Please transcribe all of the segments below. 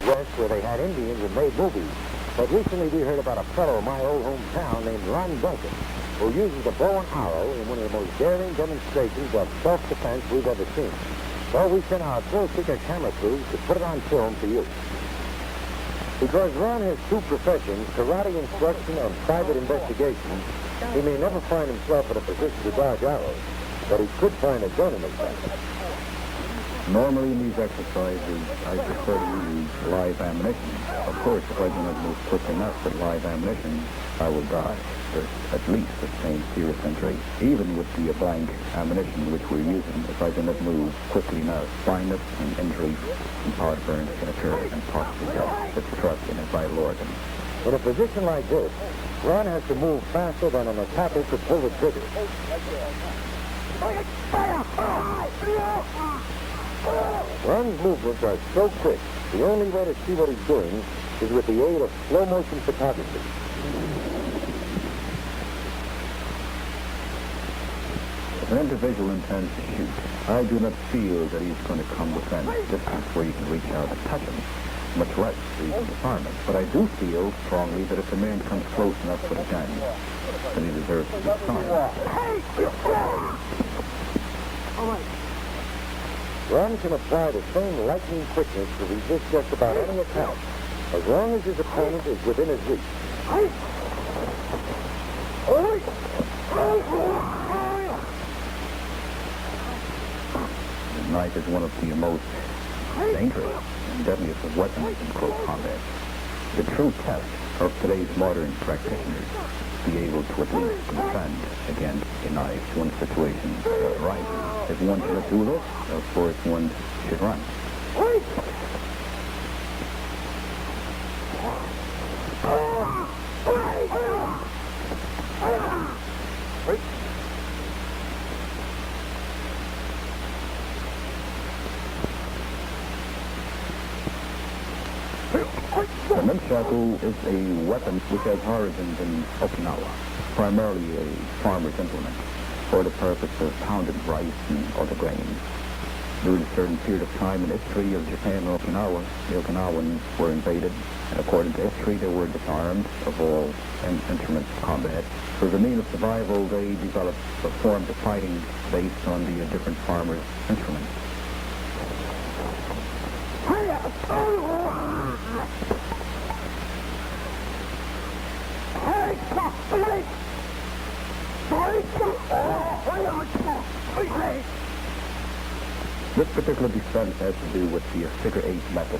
West where they had Indians and made movies. But recently we heard about a fellow in my old hometown named Ron Duncan, who uses a bow and arrow in one of the most daring demonstrations of self-defense we've ever seen. So we sent our full-secret camera crews to put it on film for you. Because Ron has two professions, karate instruction and private investigation, he may never find himself in a position to dodge arrows, but he could find a gun in his back. Normally in these exercises, I prefer to use live ammunition. Of course, if I do not move quick enough with live ammunition, I will die. There's at least sustain serious injury. Even with the blank ammunition which we're using, if I do not move quickly enough, blindness and injury and powder burns can occur and possibly death if struck in a vital organ. In a position like this, Ron has to move faster than an attacker could pull the trigger. Ron's movements are so quick, the only way to see what he's doing is with the aid of slow-motion photography. If an individual intends to shoot, I do not feel that he's going to come within distance where you can reach out and touch him, much less even disarm him. But I do feel strongly that if a man comes close enough with a gun, then he deserves to be disarmed. Ron can apply the same lightning quickness to resist just about any attack, as long as his opponent is within his reach. The knife is one of the most dangerous and deadliest of weapons in close combat. The true test of today's modern practitioners be able to at least defend against a knife when situation arises. If one cannot do this, of course one should run. The nunchaku is a weapon which has origins in Okinawa, primarily a farmer's implement for the purpose of pounded rice and other grains. During a certain period of time in the history of Japan and Okinawa, the Okinawans were invaded, and according to history, they were disarmed of all instruments of combat. For the means of survival, they developed forms of fighting based on the different farmers' instruments. This particular defense has to do with the figure 8 method,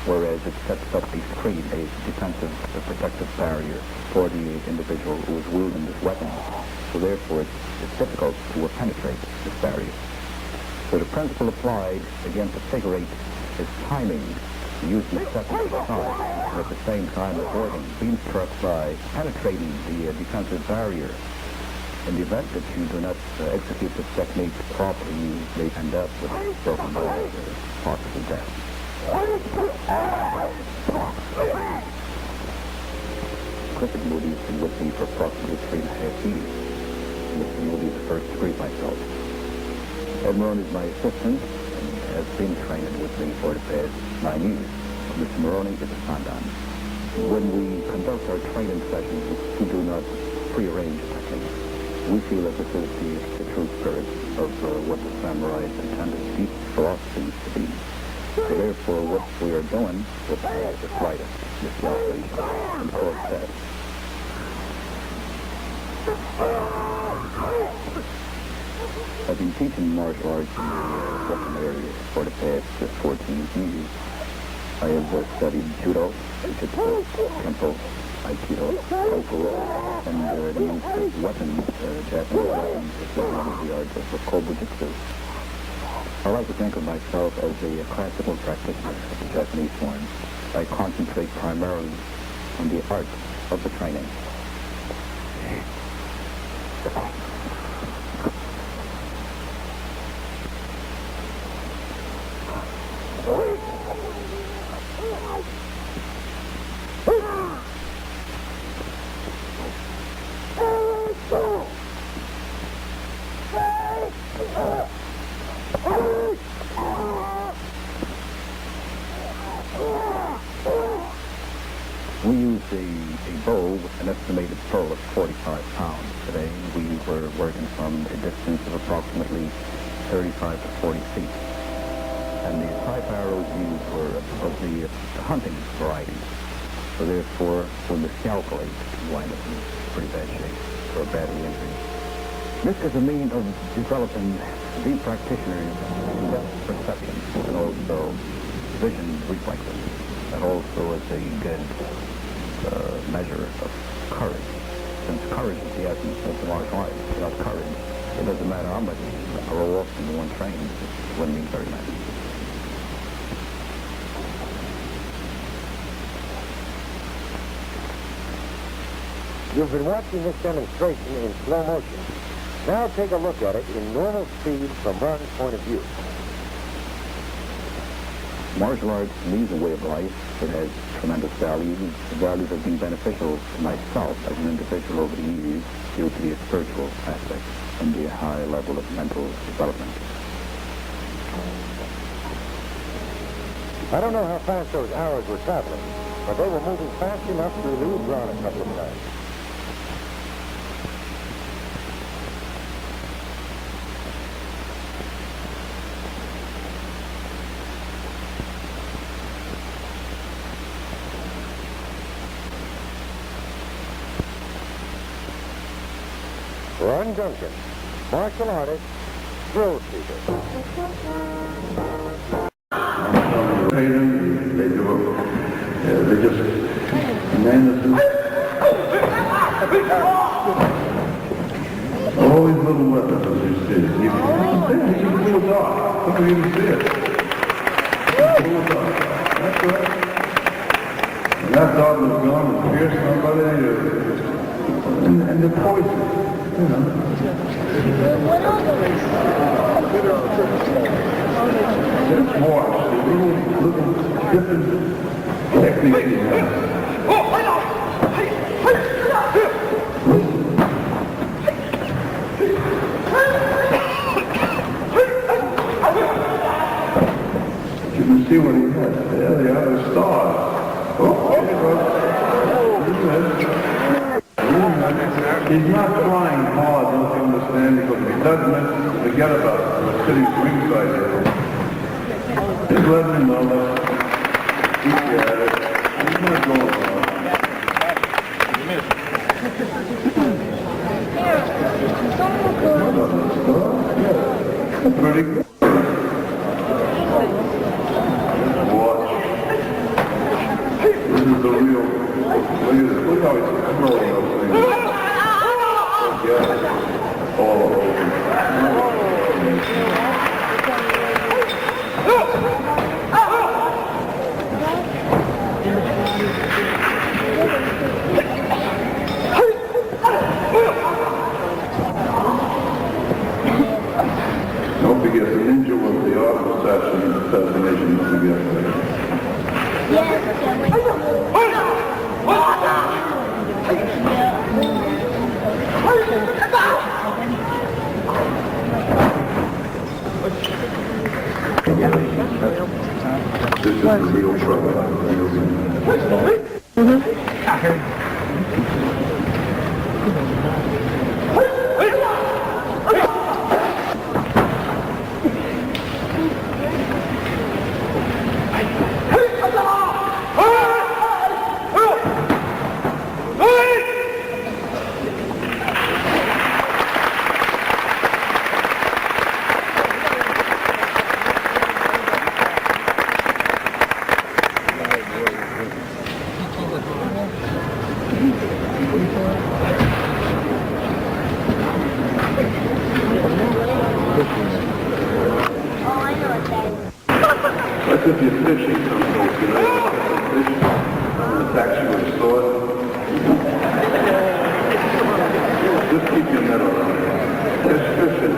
whereas it sets up a screen, a defensive, protective barrier for the individual who is wielding this weapon. So therefore it's difficult to penetrate this barrier. So the principle applied against a figure 8 is timing, using seconds of time, and at the same time avoiding being struck by penetrating the defensive barrier. In the event that you do not execute this technique properly, you may end up with broken bones or possible death. Cricket Moody's been with me for approximately 3.5 years. Mr. Moody is the first degree myself. Ed Maroney is my assistant and has been training with me for the past 9 years. Mr. Maroney is a sandan. When we conduct our training sessions, we do not prearrange techniques. We feel that this is the true spirit of what the samurais intended deep philosophy to be. So therefore, what we are doing with the slightest miscalculation and cause death. I've been teaching martial arts in the Brooklyn area for the past 14 years. I have studied judo, jiu-jitsu, kempo, aikido, koko, and the use of weapons, Japanese weapons, as well as the art of kobu-jitsu. I like to think of myself as a classical practitioner of the Japanese form. I concentrate primarily on the art of the training. estimated pull of 45 pounds. Today, we were working from a distance of approximately 35 to 40 feet. And these type arrows used were of the hunting variety. So therefore, when the scalpelate, you wind up in pretty bad shape for a badly injury. This is a means of developing the practitioner's depth perception and also vision reflexes. That also is a good measure of courage. Since courage is the essence of the martial arts. Without courage, it doesn't matter how much or often one trains, it wouldn't mean very much. You've been watching this demonstration in slow motion. Now take a look at it in normal speed from Ron's point of view. Martial arts leads a way of life. It has tremendous value. The values have been beneficial to myself as an individual over the years due to the spiritual aspect and the high level of mental development. I don't know how fast those arrows were traveling, but they were moving fast enough to elude Ron a couple of times. Ron Duncan, martial artist, thrill seeker. They do it. They just tremendously. All these little weapons, as you see. You can feel dark. You can even see it. Feel dark. That's right. And that dog was gone and pierced somebody, and the poison, you know. What are those? Just watch the little different techniques you have. You can see what he has. There they are, the stars. He's not trying hard, don't you understand? Because if he doesn't, forget about it. We're sitting ringside here. Just let him know that he's at it. He's not going on. Pretty good. Watch. This is the real. Look at this. Look how he's throwing those things. Yeah. All over. Don't forget, the ninja was the art of assassination. Don't forget that. This is the real trouble. That's if you're fishing someplace, you know, fish, someone attacks you with a sword. Just keep your net around. There's fishing.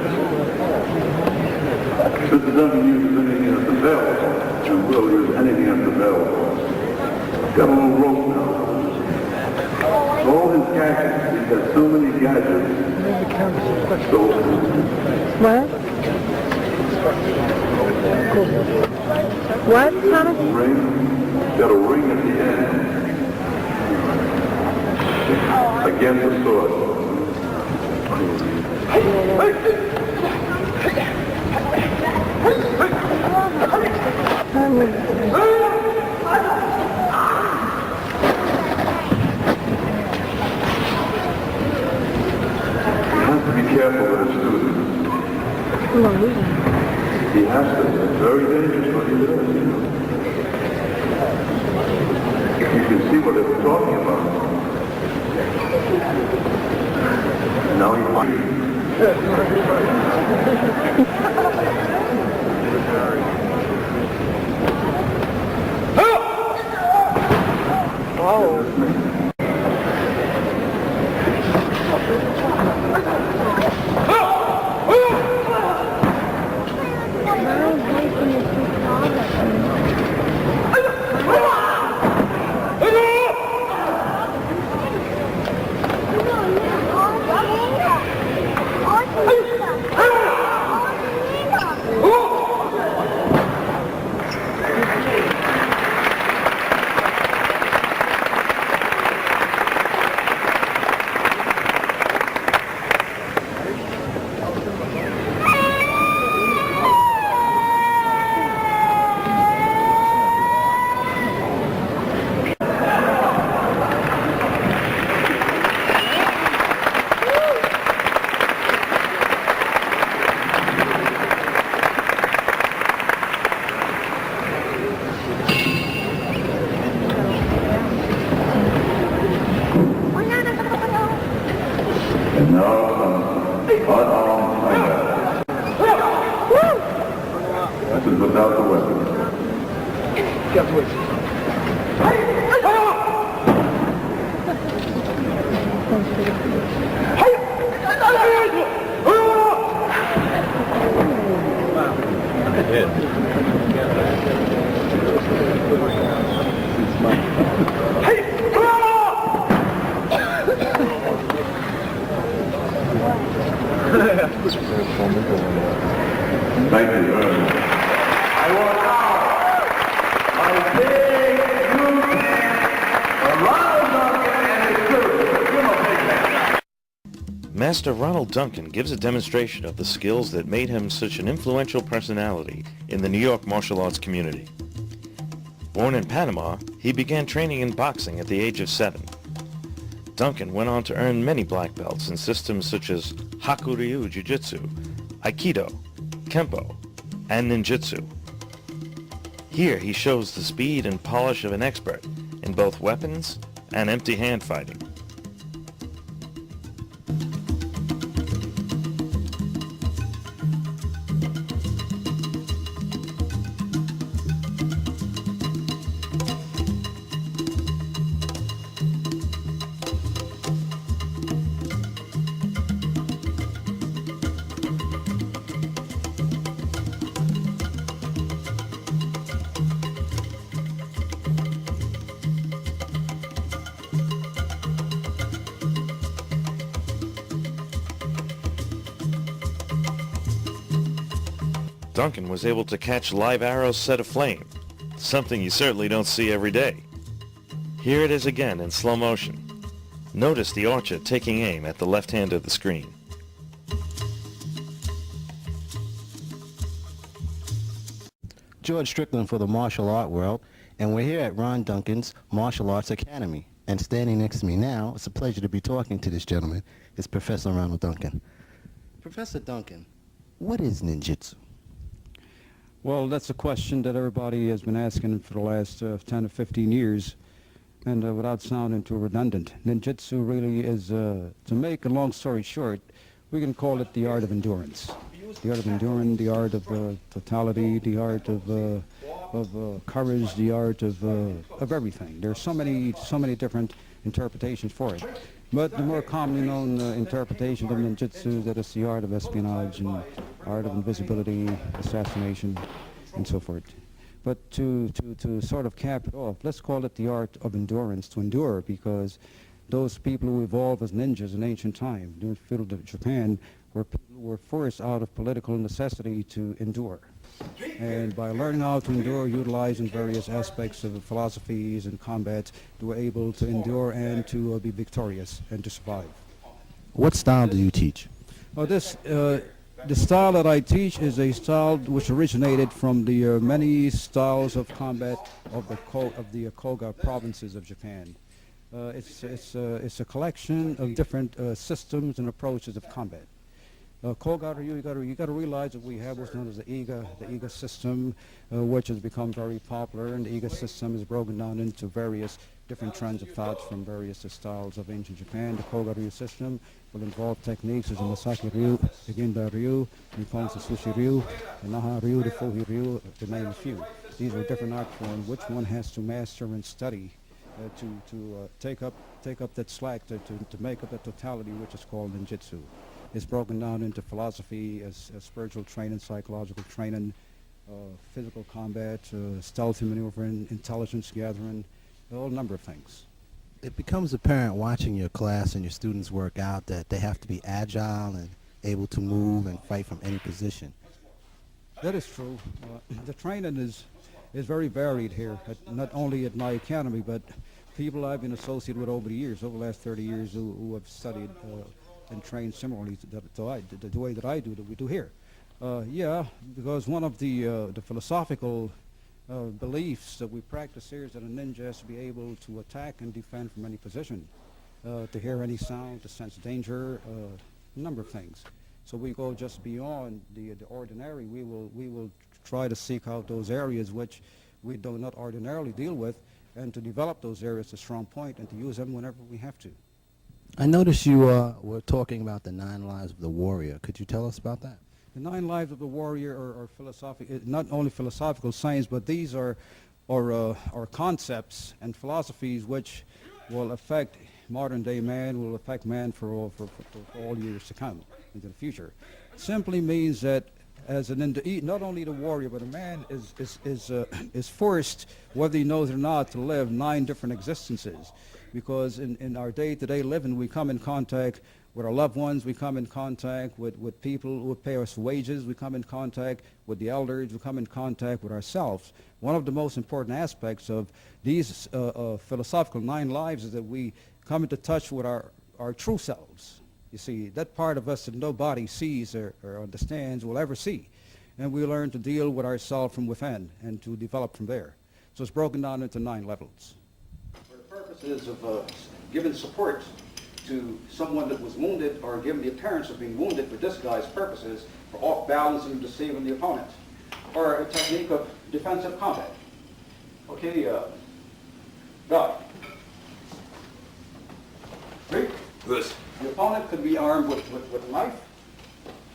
Since it doesn't use anything at the bell, and will use anything at the bell. Got a little rope now. All his gadgets, he's got so many gadgets. So, What? What, Thomas? ring, got a ring at the end. against the sword. Be careful with a student. He has to. It's very dangerous what he does, you know. You can see what they were talking about. Now he without the weapon. Thank you. I want now my big Master Ronald Duncan gives a demonstration of the skills that made him such an influential personality in the New York martial arts community. Born in Panama, he began training in boxing at the age of 7. Duncan went on to earn many black belts in systems such as Koga Ryu Jiu-Jitsu, Aikido, Kempo, and Ninjutsu. Here he shows the speed and polish of an expert in both weapons and empty hand fighting. Duncan was able to catch live arrows set aflame, something you certainly don't see every day. Here it is again in slow motion. Notice the archer taking aim at the left hand of the screen. George Strickland for the Martial Art World, and we're here at Ron Duncan's Martial Arts Academy. And standing next to me now, it's a pleasure to be talking to this gentleman, is Professor Ronald Duncan. Professor Duncan, what is ninjutsu? Well, that's a question that everybody has been asking for the last 10 or 15 years, and without sounding too redundant, ninjutsu really is, to make a long story short, we can call it the art of endurance. The art of endurance, the art of totality, the art of courage, the art of everything. There's so many different interpretations for it. But the more commonly known interpretation of ninjutsu, that is the art of espionage and art of invisibility, assassination, and so forth. But to sort of cap it off, let's call it the art of endurance, to endure, because those people who evolved as ninjas in ancient time, during the feudal Japan, where people were forced out of political necessity to endure. And by learning how to endure, utilizing various aspects of the philosophies and combat, they were able to endure and to be victorious and to survive. What style do you teach? The style that I teach is a style which originated from the many styles of combat of the Koga provinces of Japan. It's a collection of different systems and approaches of combat. Koga Ryu, you got to realize that we have what's known as the Iga system, which has become very popular, and the Iga system is broken down into various different trends of thoughts from various styles of ancient Japan. The Koga Ryu system will involve techniques as the Masaki Ryu, the Ginda Ryu, Nippon's Sushi Ryu, the Naha Ryu, the Fuhi Ryu, to name a few. These are different art forms which one has to master and study to take up that slack to make up the totality which is called ninjutsu. It's broken down into philosophy as spiritual training, psychological training, physical combat, stealthy maneuvering, intelligence gathering, a whole number of things. It becomes apparent watching your class and your students work out that they have to be agile and able to move and fight from any position. That is true. The training is very varied here, not only at my academy, but people I've been associated with over the years, over the last 30 years, who have studied and trained similarly to the way that I do, that we do here. Yeah, because one of the philosophical beliefs that we practice here is that a ninja has to be able to attack and defend from any position, to hear any sound, to sense danger, a number of things. So we go just beyond the ordinary. We will try to seek out those areas which we do not ordinarily deal with, and to develop those areas to strong point and to use them whenever we have to. I noticed you were talking about the 9 lives of the warrior. Could you tell us about that? The 9 lives of the warrior are not only philosophical science, but these are concepts and philosophies which will affect modern day man, will affect man for all years to come into the future. It simply means that as not only the warrior, but a man is forced, whether he knows it or not, to live 9 different existences. Because in our day-to-day living, we come in contact with our loved ones, we come in contact with people who pay us wages, we come in contact with the elders, we come in contact with ourselves. One of the most important aspects of these philosophical 9 lives is that we come into touch with our true selves. You see, that part of us that nobody sees or understands will ever see. And we learn to deal with ourselves from within and to develop from there. So it's broken down into 9 levels. For the purposes of giving support to someone that was wounded or given the appearance of being wounded for disguise purposes, for off-balancing and deceiving the opponent, or a technique of defensive combat. Okay, God. Read. Good. The opponent could be armed with a knife,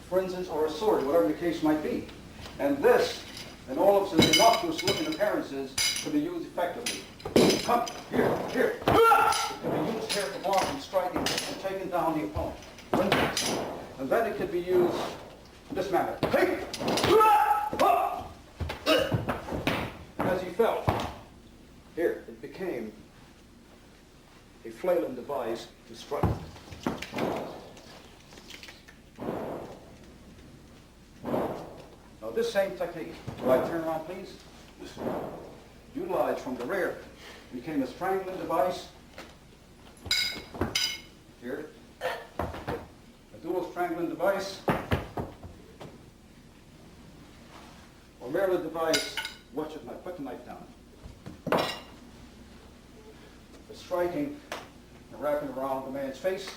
for instance, or a sword, whatever the case might be. And this, and all of its innocuous looking appearances, could be used effectively. Come, here. It could be used here for blocking, striking, and taking down the opponent. For instance. And then it could be used in this manner. Take! And as he fell, here, it became a flailing device to strike. Now this same technique, do I turn around please? Utilized from the rear, became a strangling device. Here, a dual strangling device, or merely a device, watch it now, put the knife down. For striking and wrapping around the man's face,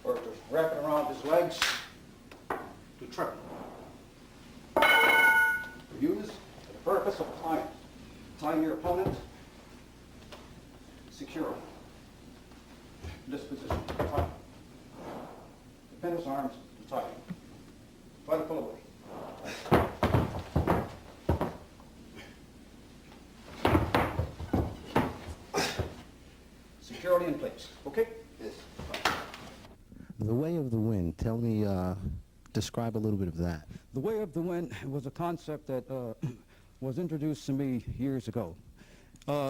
or to wrap it around his legs, to trip. Used for the purpose of tying your opponent securely. In this position, tie. Pin his arms and tie him. Try to pull away. Securely in place. Okay? Yes. The way of the wind, tell me, describe a little bit of that. The way of the wind was a concept that was introduced to me years ago.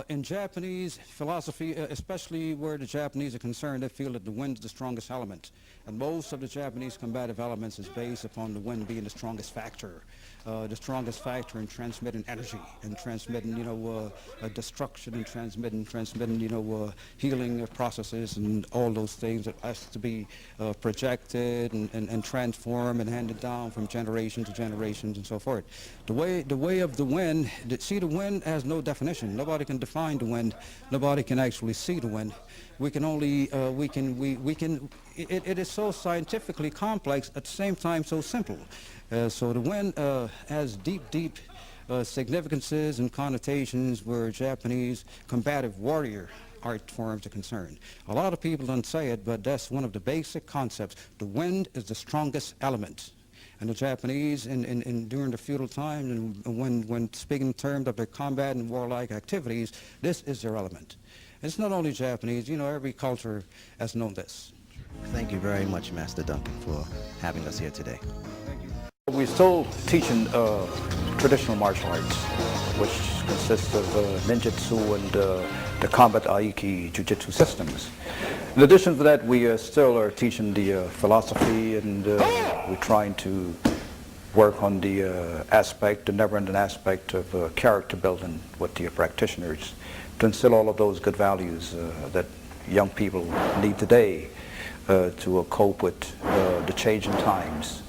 In Japanese philosophy, especially where the Japanese are concerned, they feel that the wind is the strongest element. And most of the Japanese combative elements is based upon the wind being the strongest factor in transmitting energy and transmitting, destruction and transmitting, healing processes and all those things that has to be projected and transformed and handed down from generation to generations and so forth. The way of the wind, the wind has no definition. Nobody can define the wind. Nobody can actually see the wind. We can only, it is so scientifically complex, at the same time so simple. So the wind has deep significances and connotations where Japanese combative warrior art forms are concerned. A lot of people don't say it, but that's one of the basic concepts. The wind is the strongest element. And the Japanese, during the feudal time, and when speaking in terms of their combat and warlike activities, this is their element. It's not only Japanese, every culture has known this. Thank you very much, Master Duncan, for having us here today. We're still teaching traditional martial arts, which consists of ninjutsu and the combat aiki jiu-jitsu systems. In addition to that, we still are teaching the philosophy, and we're trying to work on the never-ending aspect of character building with the practitioners to instill all of those good values that young people need today to cope with the changing times.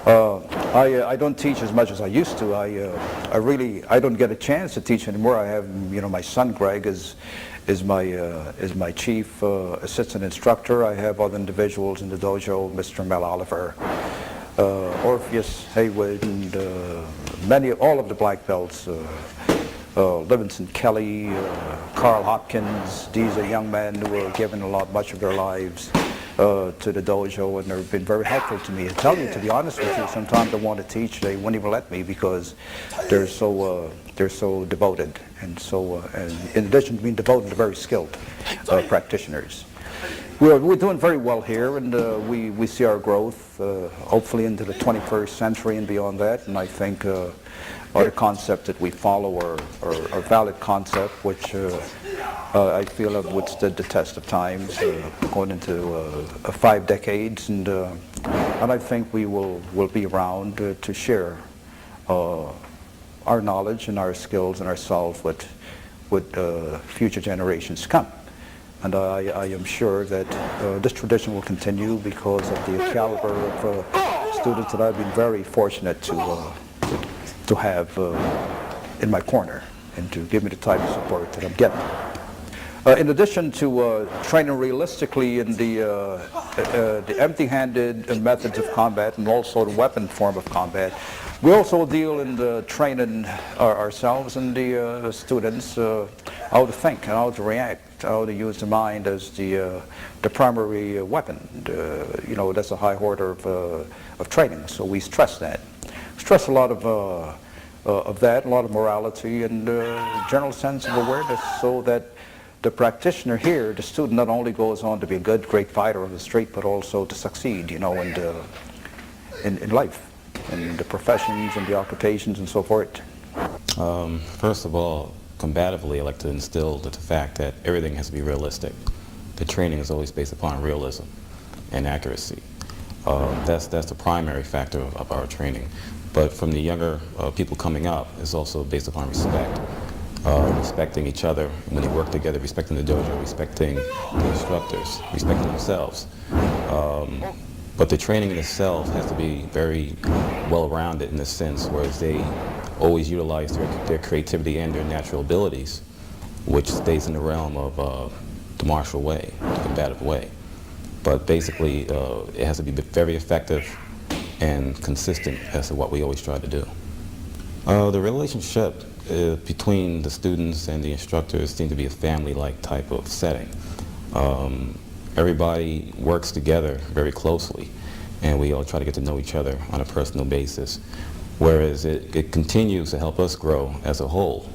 I don't teach as much as I used to. I don't get a chance to teach anymore. I have, my son Greg is my chief assistant instructor. I have other individuals in the dojo, Mr. Mel Oliver, Orpheus Haywood, and all of the black belts, Livingston Kelly, Carl Hopkins. These are young men who are giving much of their lives to the dojo, and they've been very helpful to me. I tell you, to be honest with you, sometimes I want to teach, they won't even let me because they're so devoted, and in addition to being devoted, they're very skilled practitioners. We're doing very well here, and we see our growth hopefully into the 21st century and beyond that, and I think the concept that we follow are valid concept, which I feel have withstood the test of times, going into 5 decades, and I think we will be around to share our knowledge and our skills and ourselves with future generations to come. And I am sure that this tradition will continue because of the caliber of students that I've been very fortunate to have in my corner and to give me the type of support that I'm getting. In addition to training realistically in the empty-handed methods of combat and also the weapon form of combat, we also deal in the training ourselves and the students how to think and how to react, how to use the mind as the primary weapon. That's a high order of training, so we stress that. Stress a lot of that, a lot of morality and general sense of awareness, so that the practitioner here, the student, not only goes on to be a great fighter on the street, but also to succeed, in life, in the professions and the occupations and so forth. First of all, combatively, I like to instill the fact that everything has to be realistic. The training is always based upon realism and accuracy. That's the primary factor of our training. But from the younger people coming up, it's also based upon respect. Respecting each other when they work together, respecting the dojo, respecting the instructors, respecting themselves. But the training in itself has to be very well-rounded in a sense, whereas they always utilize their creativity and their natural abilities, which stays in the realm of the martial way, the combative way. But basically, it has to be very effective and consistent as to what we always try to do. The relationship between the students and the instructors seem to be a family-like type of setting. Everybody works together very closely, and we all try to get to know each other on a personal basis, whereas it continues to help us grow as a whole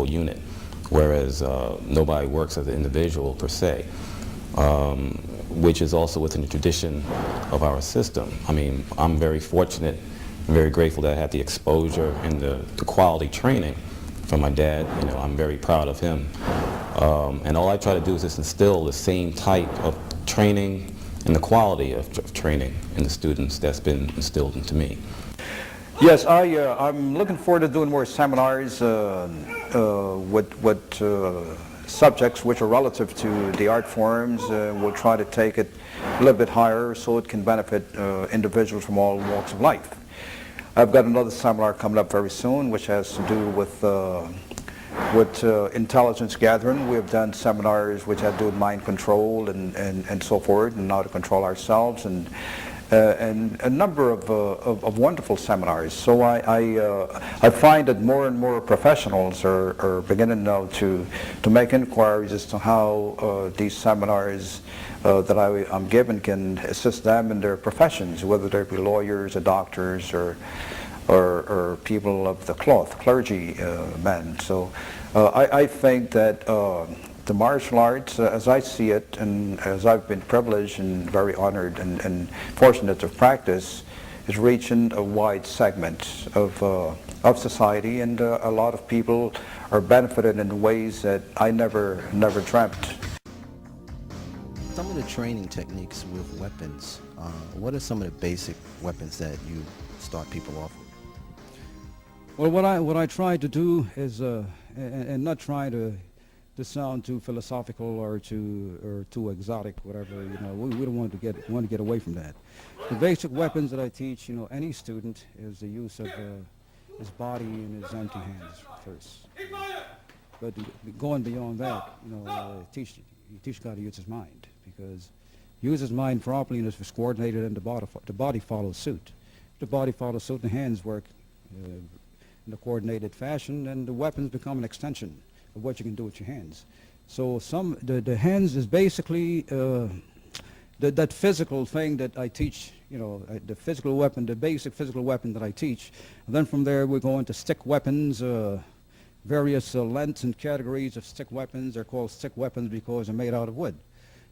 unit, whereas nobody works as an individual per se, which is also within the tradition of our system. I mean, I'm very fortunate, very grateful that I had the exposure and the quality training from my dad. You know, I'm very proud of him. And all I try to do is just instill the same type of training and the quality of training in the students that's been instilled into me. Yes, I'm looking forward to doing more seminars with subjects which are relative to the art forms. We'll try to take it a little bit higher so it can benefit individuals from all walks of life. I've got another seminar coming up very soon which has to do with intelligence gathering. We have done seminars which have to do with mind control and so forth, and how to control ourselves, and a number of wonderful seminars. So I find that more and more professionals are beginning now to make inquiries as to how these seminars that I'm given can assist them in their professions, whether they be lawyers or doctors or people of the cloth, clergy men. So I think that the martial arts, as I see it, and as I've been privileged and very honored and fortunate to practice, is reaching a wide segment of society, and a lot of people are benefited in ways that I never dreamt. Some of the training techniques with weapons, what are some of the basic weapons that you start people off with? Well, what I try to do is, and not try to sound too philosophical or too exotic, whatever. You know, we don't want to get away from that. The basic weapons that I teach, you know, any student is the use of his body and his empty hands first. But going beyond that, you know, you teach God to use his mind, because use his mind properly and if it's coordinated, and the body follows suit. The body follows suit, and the hands work in a coordinated fashion, and the weapons become an extension of what you can do with your hands. So the hands is basically that physical thing that I teach, you know, the physical weapon, the basic physical weapon that I teach. And then from there we go into stick weapons, various lengths and categories of stick weapons. They're called stick weapons because they're made out of wood.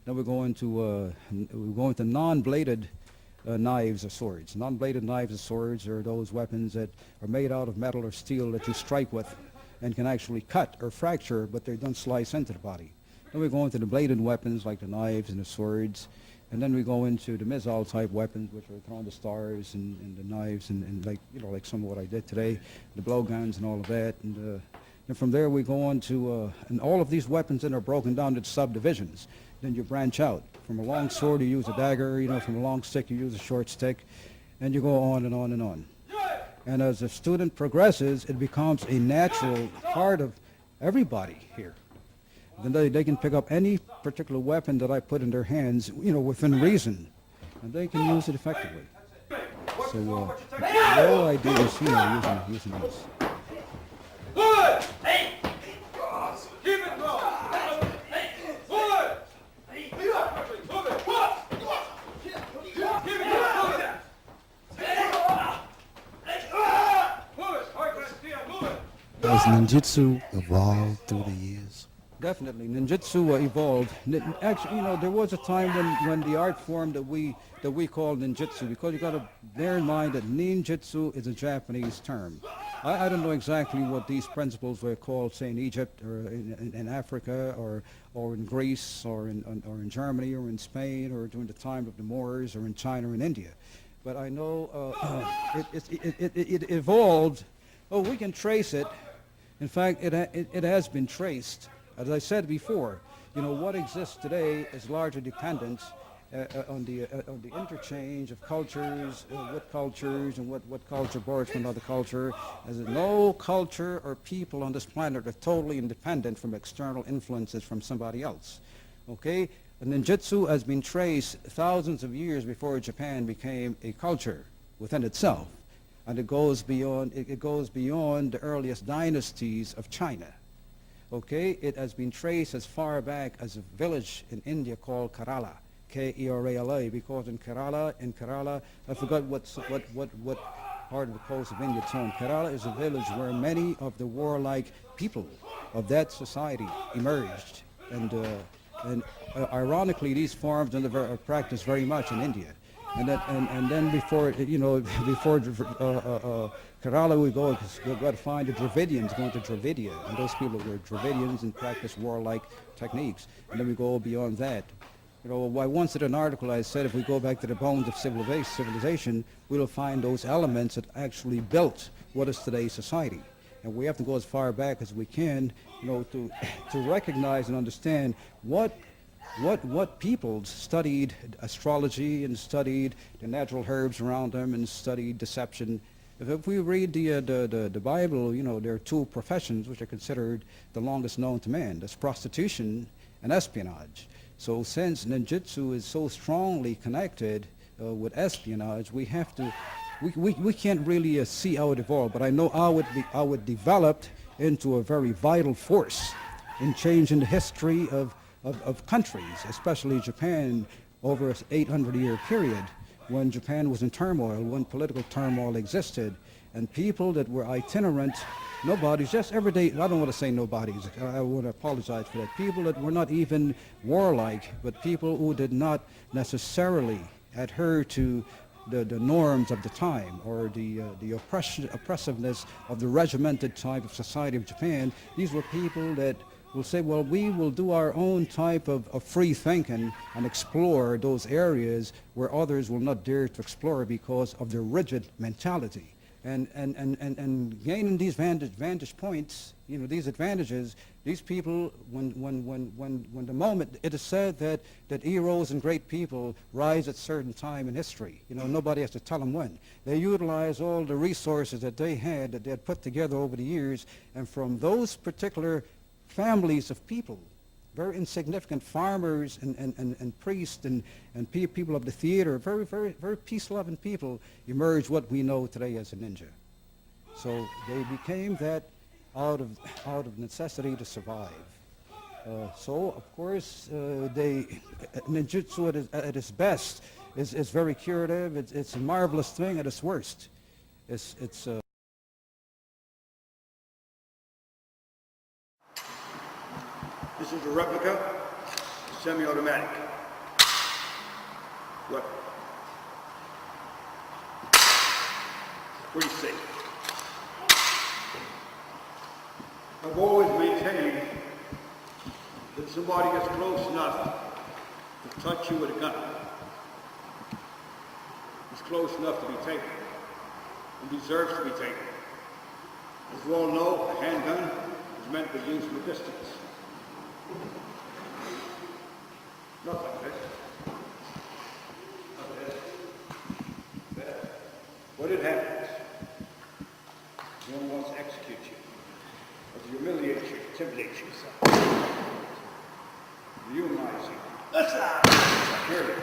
Then we go into non-bladed knives or swords. Non-bladed knives or swords are those weapons that are made out of metal or steel that you strike with and can actually cut or fracture, but they don't slice into the body. Then we go into the bladed weapons like the knives and the swords, and then we go into the missile type weapons, which are throwing the stars and the knives and like, you know, like some of what I did today, the blowguns and all of that. And from there we go on to, and all of these weapons then are broken down into subdivisions. Then you branch out. From a long sword you use a dagger, you know, from a long stick you use a short stick, and you go on and on and on. And as a student progresses, it becomes a natural part of everybody here. Then they can pick up any particular weapon that I put in their hands, you know, within reason, and they can use it effectively. So the whole idea is, you know, using this. Has ninjutsu evolved through the years? Definitely, ninjutsu evolved. Actually, you know, there was a time when the art form that we called ninjutsu, because you got to bear in mind that ninjutsu is a Japanese term. I don't know exactly what these principles were called, say in Egypt or in Africa or in Greece or in Germany or in Spain or during the time of the Moors or in China or in India. But I know it evolved. Oh, we can trace it. In fact, it has been traced. As I said before, you know, what exists today is largely dependent on the interchange of cultures, with cultures, and what culture borrows from another culture. As no culture or people on this planet are totally independent from external influences from somebody else. Okay? And ninjutsu has been traced thousands of years before Japan became a culture within itself. And it goes beyond the earliest dynasties of China. Okay, it has been traced as far back as a village in India called Kerala, K-E-R-A-L-A, because in Kerala, I forgot what part of the coast of India it's on. Kerala is a village where many of the warlike people of that society emerged, and ironically, these forms are practiced very much in India. and then before before Kerala we go to find the Dravidians going to Dravidia, and those people were Dravidians and practiced warlike techniques, and then we go beyond that. I once did an article, I said if we go back to the bones of civilization, we'll find those elements that actually built what is today's society. And we have to go as far back as we can, to recognize and understand what peoples studied astrology and studied the natural herbs around them and studied deception. If we read the Bible, there are two professions which are considered the longest known to man. That's prostitution and espionage. So since ninjutsu is so strongly connected with espionage, we have to, we can't really see how it evolved, but I know how it developed into a very vital force in changing the history of countries, especially Japan, over an 800-year period when Japan was in turmoil, when political turmoil existed, and people that were itinerant, nobodies, just everyday, I don't want to say nobodies, I want to apologize for that, people that were not even warlike, but people who did not necessarily adhere to the norms of the time or the oppressiveness of the regimented type of society of Japan. These were people that will say, well, we will do our own type of free thinking and explore those areas where others will not dare to explore because of their rigid mentality. And gaining these vantage points, these advantages, these people, when the moment, it is said that heroes and great people rise at certain time in history. Nobody has to tell them when. They utilize all the resources that they had put together over the years, and from those particular families of people, very insignificant farmers and priests and people of the theater, very, very, very peace-loving people, emerged what we know today as a ninja. So they became that out of necessity to survive. So of course, ninjutsu at its best is very curative. It's a marvelous thing at its worst. It's This is a replica, semi-automatic weapon. Pretty safe. I've always maintained that somebody gets close enough to touch you with a gun. It's close enough to be taken and deserves to be taken. As you all know, a handgun is meant to be used from a distance. Not like this. Not this. This. What it happens, no one wants to execute you, or to humiliate you, intimidate you, dehumanize you. That's period.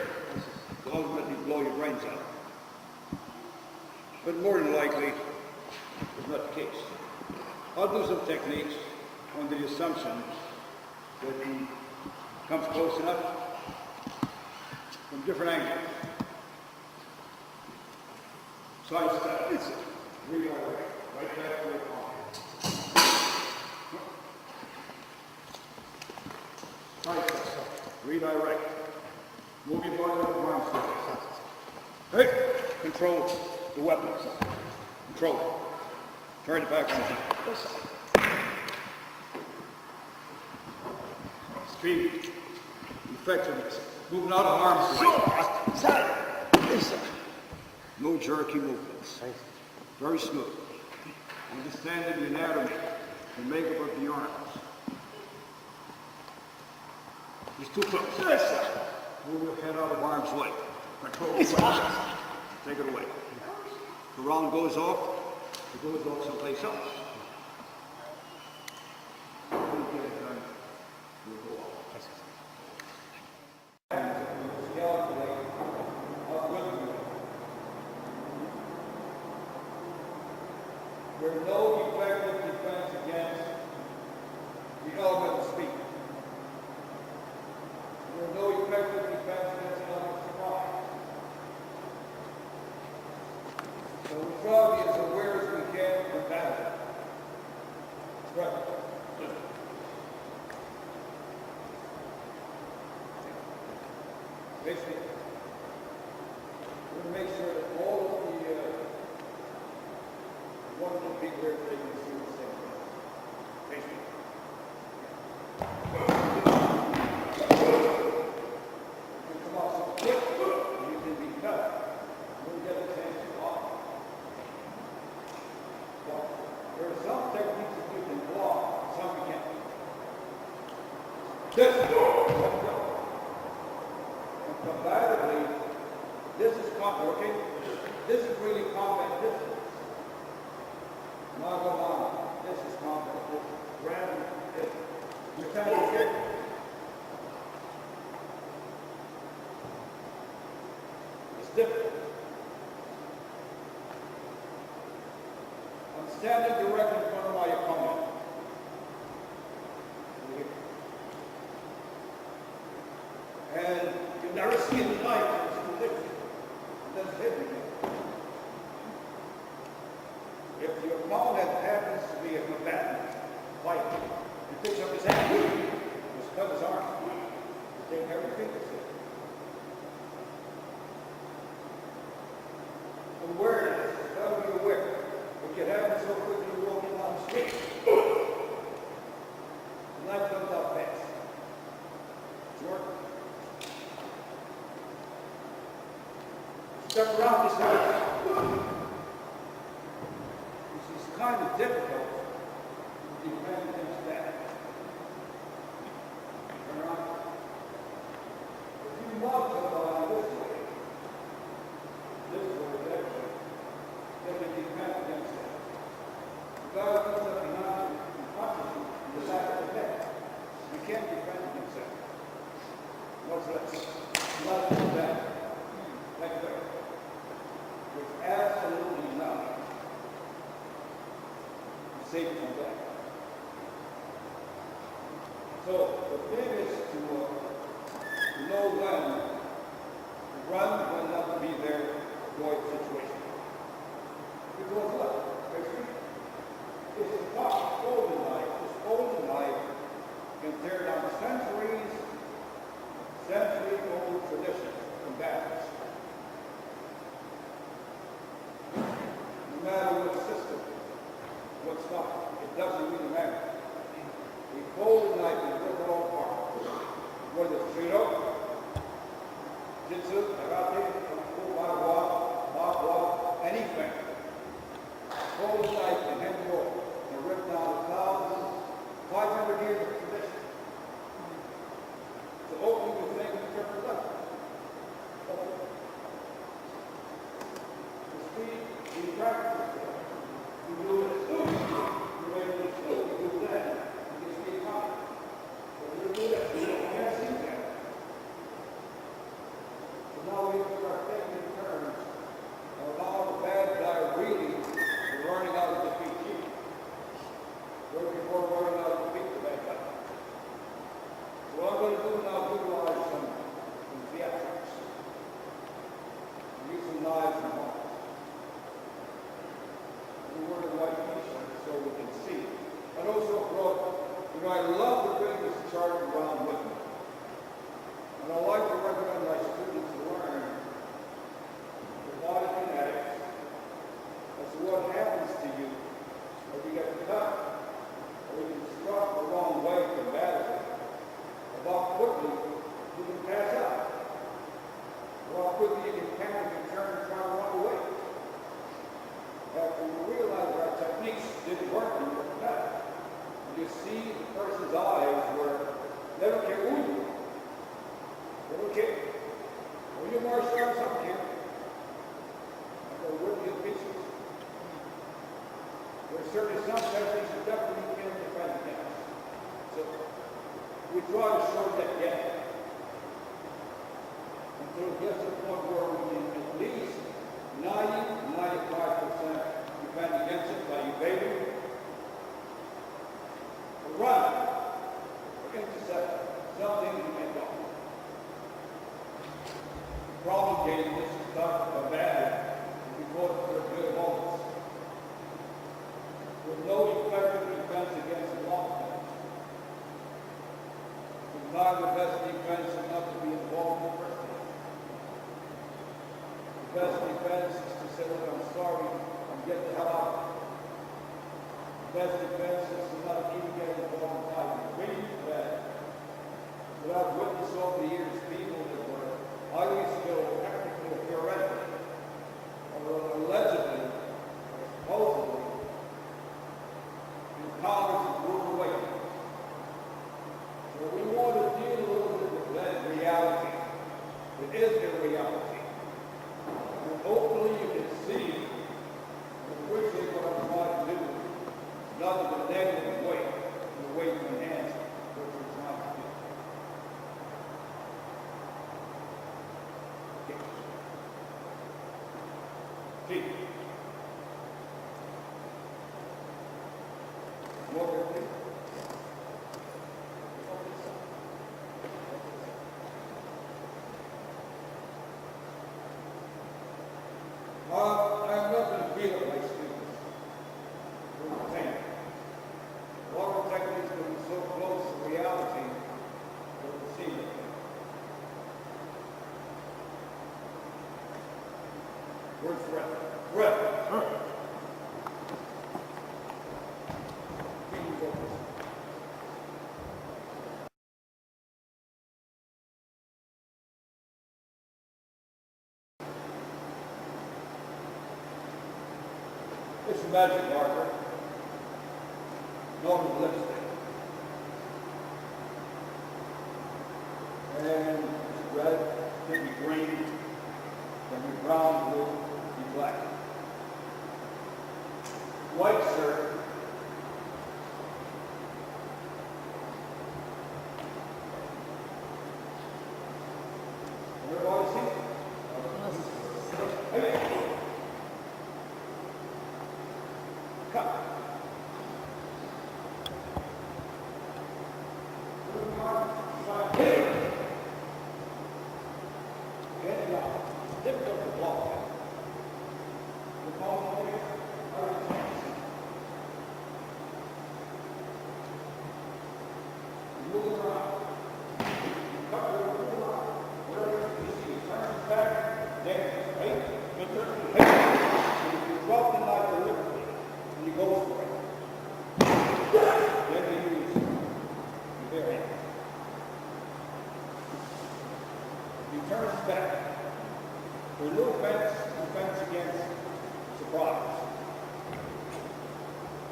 To ultimately blow your brains out. But more than likely, it's not the case. I'll do some techniques under the assumption that he comes close enough from different angles. Side step, it's really all right. Right back to your palm. Side step, redirect. Move your body with the arms forward. Hey, control the weapon. Control it. Turn it back on the side. Speed, effectiveness, moving out of harm's way. No jerky movements. Very smooth. Understanding the anatomy, the makeup of the arms. He's too close. Move your head out of harm's way. Control the weapon. Take it away. The round goes off, it goes off someplace else. There's no effective defense against the element of speed. There's no effective defense against the element of surprise. So we try to be as aware as we can of that. Right. Basically, There are some techniques that you can block, some you can't. This is and combatively, this is combat, okay? This is really combat distance. This is combat distance. Rather, you're kind of scared. It's different. I'm standing directly in front of my opponent. And you never see a knife that's predicted. That's hidden. If your opponent happens to be a combatant, fight, he picks up his hand, just cut his arm, you take everything that's it. Awareness, gotta be aware. It can happen so quickly you're walking down the street. The knife comes out fast. Jordan. Step around this way. This is kind of difficult to defend against that. Turn around. If you want to go on this way, that way, they can defend against that. The guy who comes up behind you and punches you in the back of the head, you can't defend against that. What's that? Not that. Like that. There's absolutely nothing to save from that. So the thing is to know when to run, when not to be there, avoid the situation. Because what? It's a tough golden knife. This golden knife can tear down century-old traditions from battles. No matter what system, what style, it doesn't really matter. A golden knife is rip it all apart. Whether it's judo, jitsu, karate, barbara, anything. Golden knife can hit the wall and rip down 500 years of tradition. So opening the thing and turn it up. The speed, we practice it. You do it soon. You're able to do that. You can speed high. But you do that, you can't see that. So now we start taking turns and allow the bad guy really learning how to defeat you. Right before learning how to defeat the bad guy. So what I'm going to do now is utilize some theatrics. Use some knives and hooks. We wear the white t-shirt so we can see. And also brought, I love to bring this chart around with me. And I like to recommend my students learn the body kinetics. That's what happens to you when you get cut, or you get struck the wrong way combatively. About quickly, you can pass out. Or how quickly you can panic and turn and try to run away. After you realize our techniques didn't work when you were combative, you see the person's eyes where they don't care who you are. They don't care. When you're more strong, some care. And they'll rip you to pieces. There's certainly some techniques that definitely can't defend against. So we try to short that gap until it gets to the point where we can at least 90-95% defend against it by evading or running or intercepting something you can do. Promulgating this is tough or bad because they're good moments. With no effective defense against the long term. Sometimes the best defense is not to be involved in the first place. The best defense is to say, look, I'm sorry, and get the hell out. The best defense is to not even get involved in fighting. Really bad. But I've witnessed over the years people that were highly skilled, technically or theoretically, or allegedly, or supposedly, It's a magic marker. Known as lipstick. And it's red, can be green, can be brown, blue, can be black. White, sir. Everybody see it? Hey. Cut.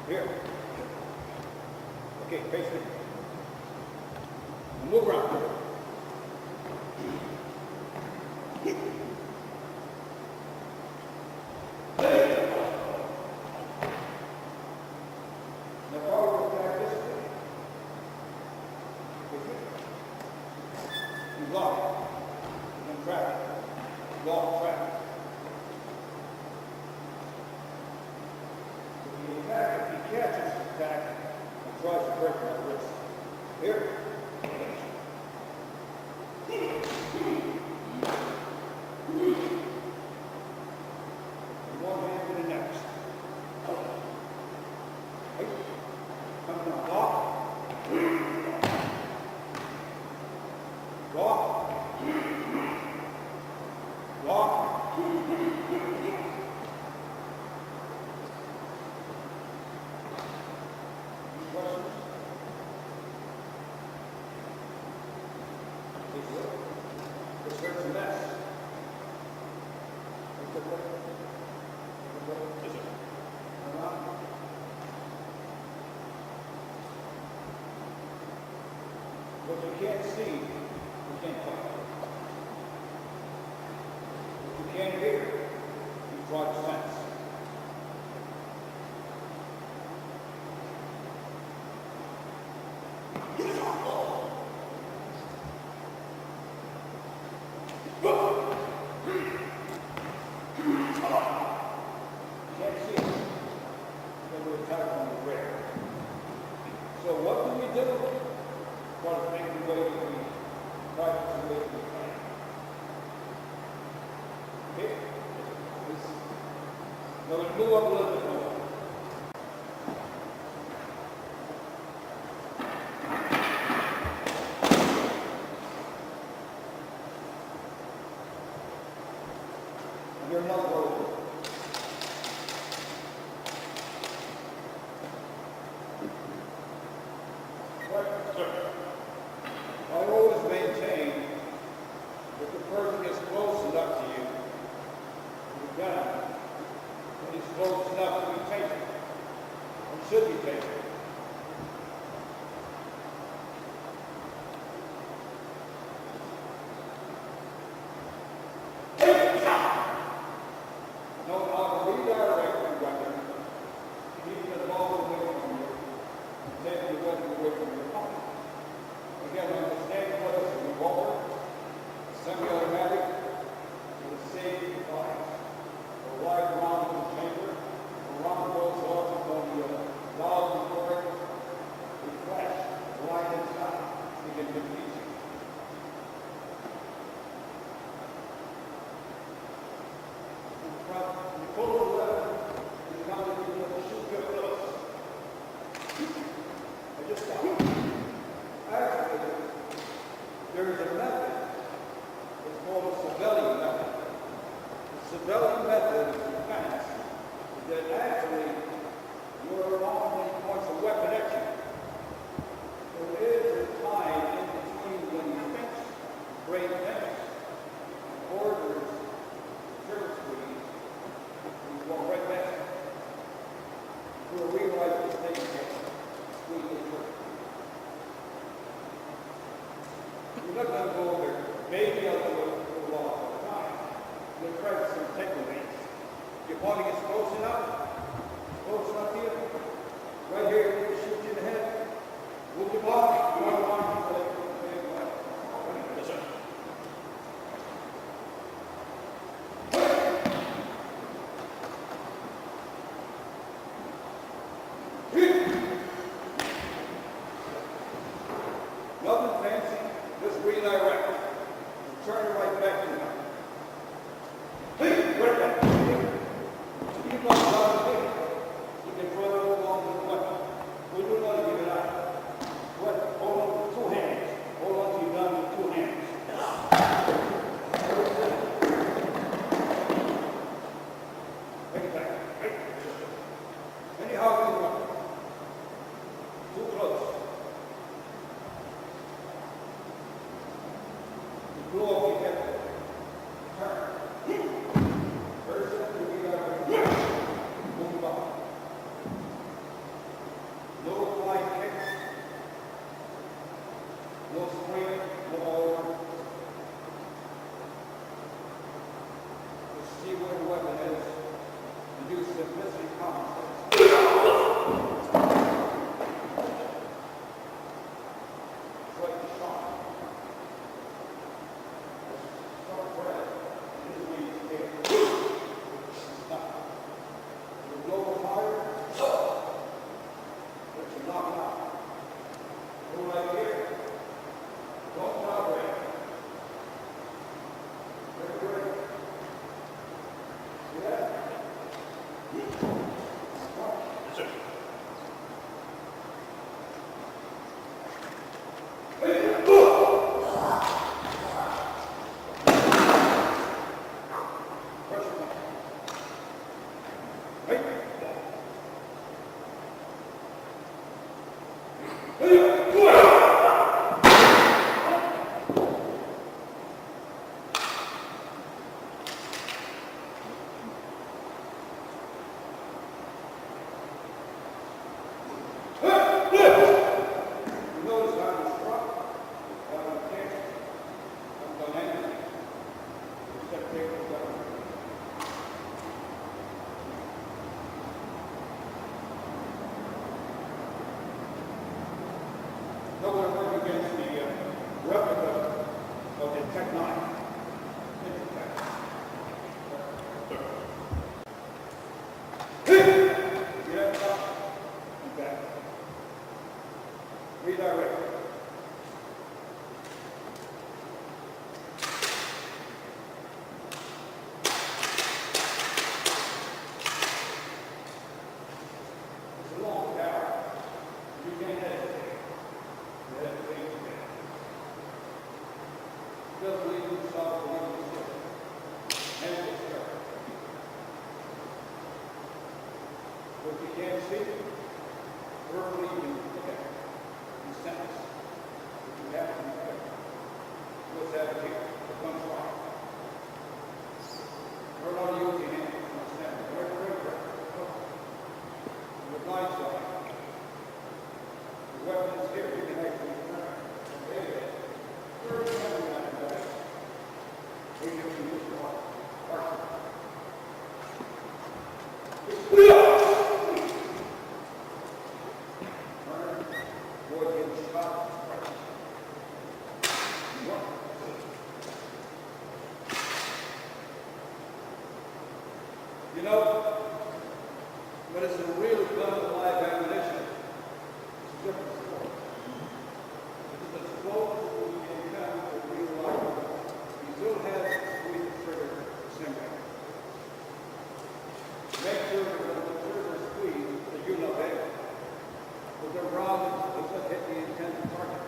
Here. Okay, face me. Move around. Now follow the back this way. You lock it. You can trap it. Lock trap it. If he catches the attack and tries to break my wrist. Here. One hand to the next. Hey. Come down. Lock. Lock. Lock. This hurts a mess. Is it? What you can't see, you can't fight. What you can't hear, you try to sense. So what do we do? Try to make the way that we practice the way that we plan. Okay? Now we move up a little bit more. And you're not going to. I always maintain that the person gets close enough to you, you've got him, and he's close enough to be taken, and should be taken. No, I'll redirect the weapon, keeping the ball away from you, taking the weapon away from your opponent. Again, on the same place, a revolver, semi-automatic, with a safety device, a wide round in the chamber, a round goes off on the valve for it, a flash, light inside, so you can defeat you. You pull the lever, you come to the shoot your close. I just stop. Actually, there is a method. It's called a civilian method. The civilian method of defense is that actually your arm points a weapon at you. There is a time in between when you fix, break finish, orders, service squeeze, you go right back. not going to go over there. Maybe I'll do it for a while at a time. We'll practice some techniques. Your body gets close enough here. Right here, you shoot you in the head. Move your body. You want to line your leg. Yes, sir. Nothing fancy, just redirect. Turn it right back to now. Hey, work that. Keep on driving. You can throw it along with the weapon. We do not give it out. What? Hold on with 2 hands. Hold on to your gun with 2 hands. Take it back. Right. Anyhow, we want. Too close. Blow off your head. Turn. First, you get out. Move up. No flying kicks. No swing. No over. Just see where the weapon is and use simplicity common sense. It's like a shot. No, we're working against the replica of the Tech 9. Get up, and back. Redirect. It's a long barrel. You can't hesitate. Just leave himself alone. And it's there. What you can't see, verbally you can look at it. You sentence. What you have to look at. What's that here? The punchline. Learn how to use your hands. Understand? Very. The blind side. The weapon is here. You can actually turn it. There it is. You know, but it's a real gun of live ammunition. It's a different story. It's as close as we can come to real life. You still have to squeeze the trigger assembly. Make sure that when the trigger is squeezed, that you know that. With the round, it's just hit the intended target.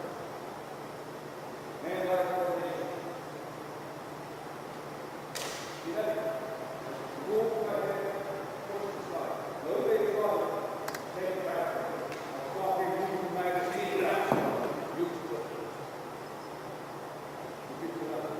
Hand-eye coordination. You ready? Move right ahead, push aside. No big problem. Take it back. I'll stop you using the magazine. Use the clip. Repeat the level.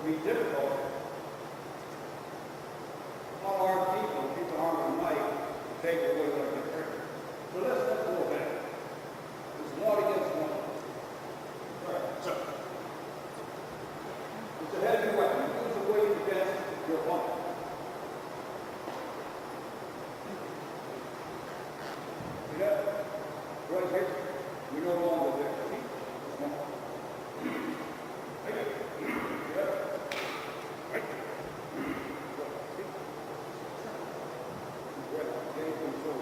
would be difficult. Unarmed people keep the arm of the knife to take away what they hurt. So let's go back. It's 1 against 1. All right, so it's a heavy weapon. Use the weight against your opponent. See that? Right here. We're no longer there. See? It's 1. Right here. See that? Right. See? Right. Gain control.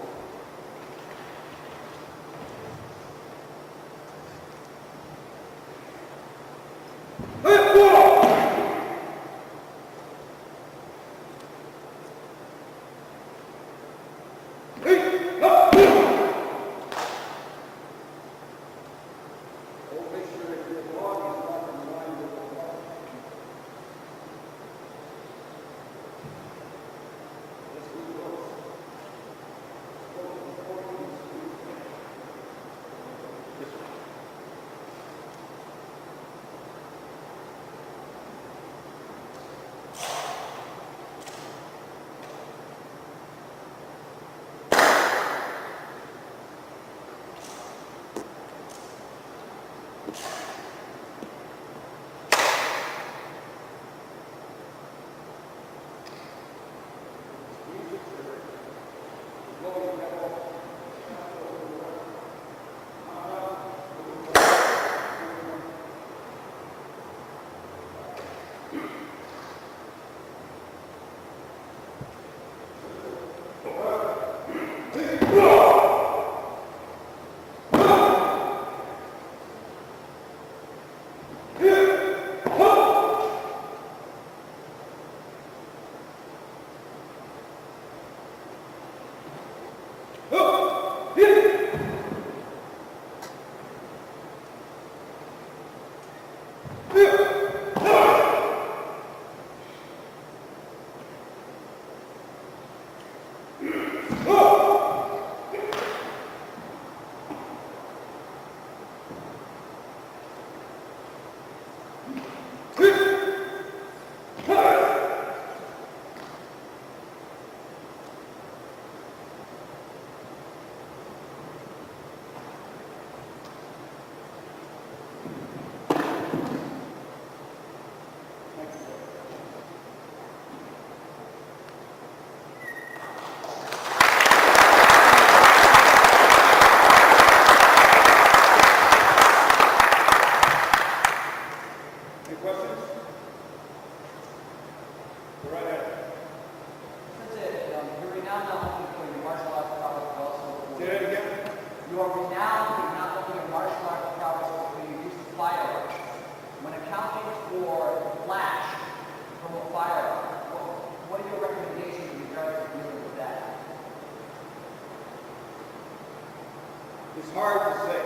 It's hard to say.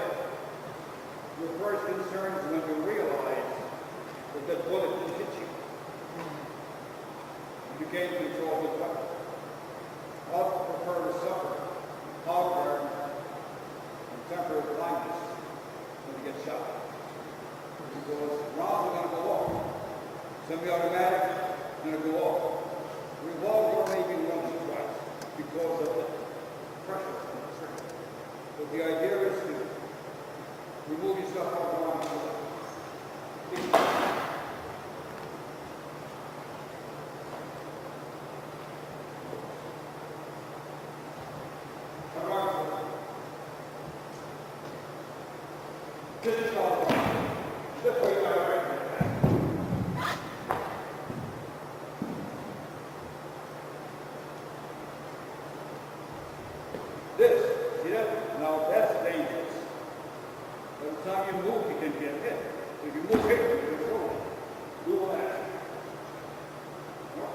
Your first concern is when you realize that the bullet didn't hit you. You gain control of the weapon. I would prefer to suffer hardware and temporary blindness than to get shot. Because rounds are going to go off. Semi-automatic is going to go off. Revolver maybe once or twice because of the pressure. But the idea is to remove yourself out of the line. This is all. This way you got it right there. This, see that? Now that's dangerous. By the time you move, you can get hit. If you move here, you can throw it. Do that. No.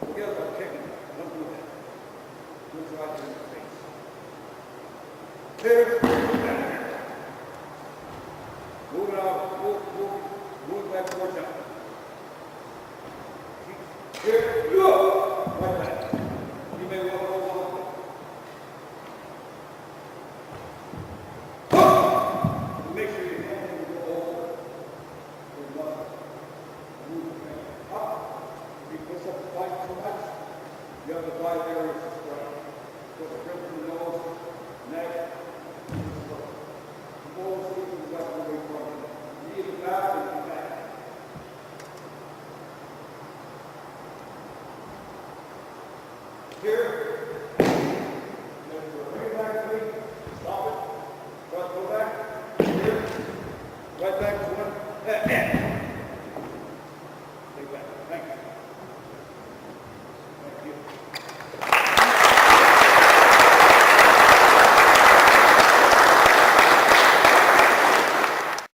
Forget about kicking. Don't do that. Look right in the face. Here. Move it out. Move back towards that. Here. Like that. You may want to hold on. Make sure your hand will go over.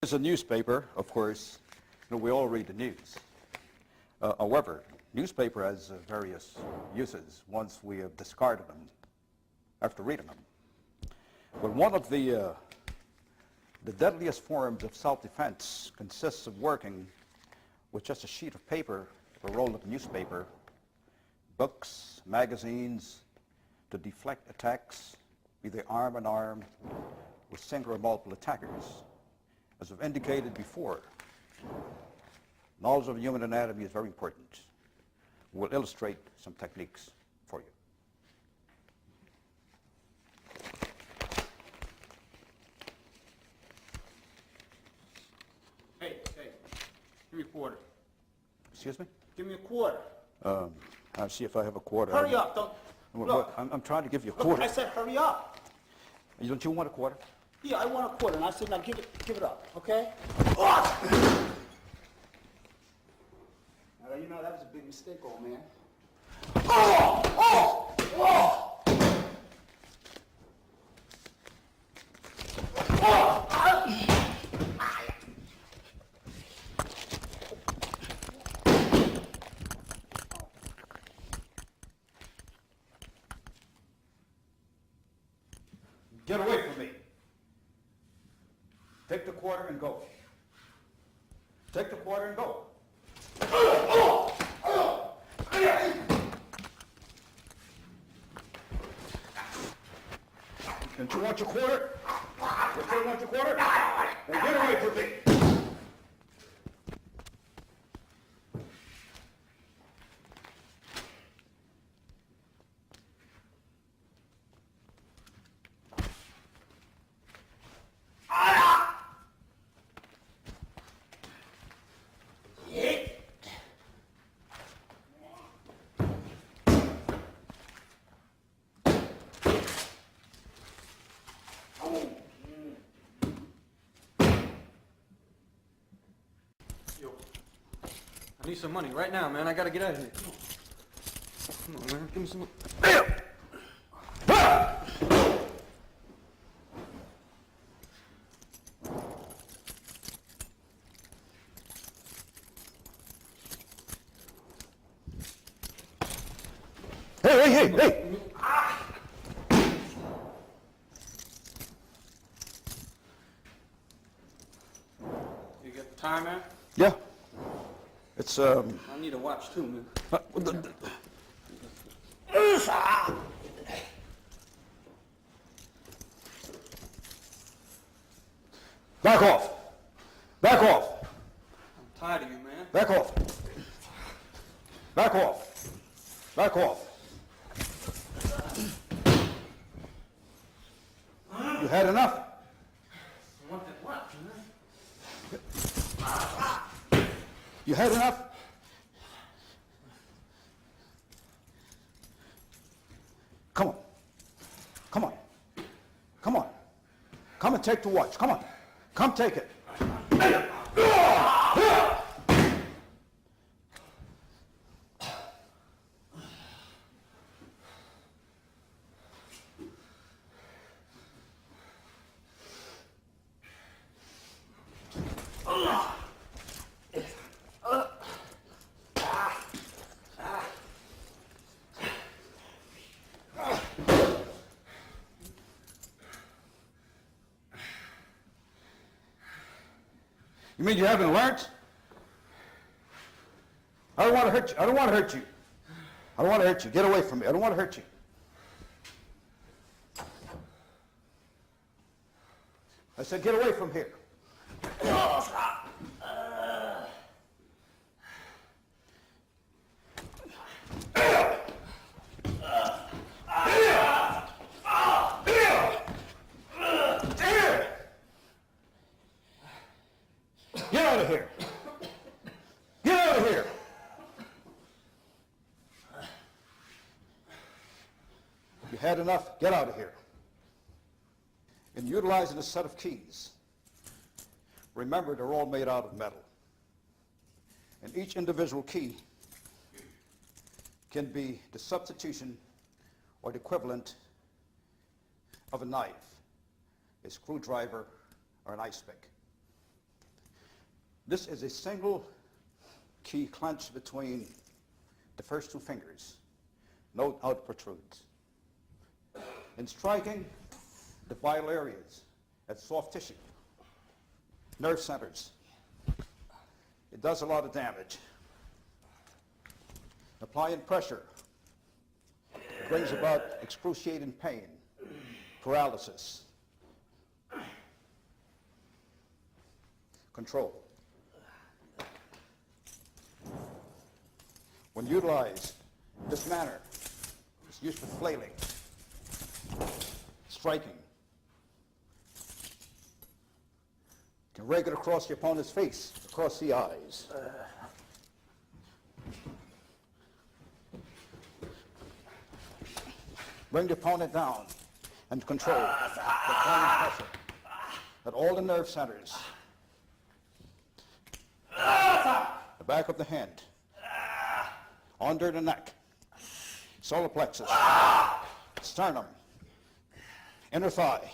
As a newspaper, of course, we all read the news. However, newspaper has various uses once we have discarded them after reading them. But one of the deadliest forms of self-defense consists of working with just a sheet of paper or roll of newspaper, books, magazines, to deflect attacks, either arm in arm with single or multiple attackers. As I've indicated before, knowledge of human anatomy is very important. We'll illustrate some techniques for you. Hey, give me a quarter. Excuse me? Give me a quarter. I'll see if I have a quarter. Hurry up, don't. Look, I'm trying to give you a look, quarter. I said hurry up. Don't you want a quarter? Yeah, I want a quarter, and I said now give it up, okay? Now, you know that was a big mistake, old man. Get away from me. Take the quarter and go. Take the quarter and go. Don't you want your quarter? You still want your quarter? Then get away from me. I need some money right now, man. I gotta get out of here. Come on, man. Give me some money. Hey! You got the time, man? Yeah. It's, I need a watch, too, man. Back off! Back off! I'm tired of you, man. Back off! Back off! Back off! You had enough? I want that watch, man. You had enough? Come on. Come on. Come on. Come and take the watch. Come on. Come take it. You mean you haven't learned? I don't want to hurt you. I don't want to hurt you. I don't want to hurt you. Get away from me. I don't want to hurt you. I said get away from here. Get out of here. Get out of here. You had enough? Get out of here. In utilizing a set of keys, remember they're all made out of metal. And each individual key can be the substitution or the equivalent of a knife, a screwdriver, or an ice pick. This is a single key clench between the first two fingers. Note how it protrudes. In striking, the vital areas, that's soft tissue, nerve centers. It does a lot of damage. Applying pressure brings about excruciating pain, paralysis. Control. When utilized in this manner, it's used for flailing, striking. You can rake it across the opponent's face, across the eyes. Bring the opponent down and control the opponent's pressure at all the nerve centers. The back of the hand, under the neck, solar plexus, sternum, inner thigh.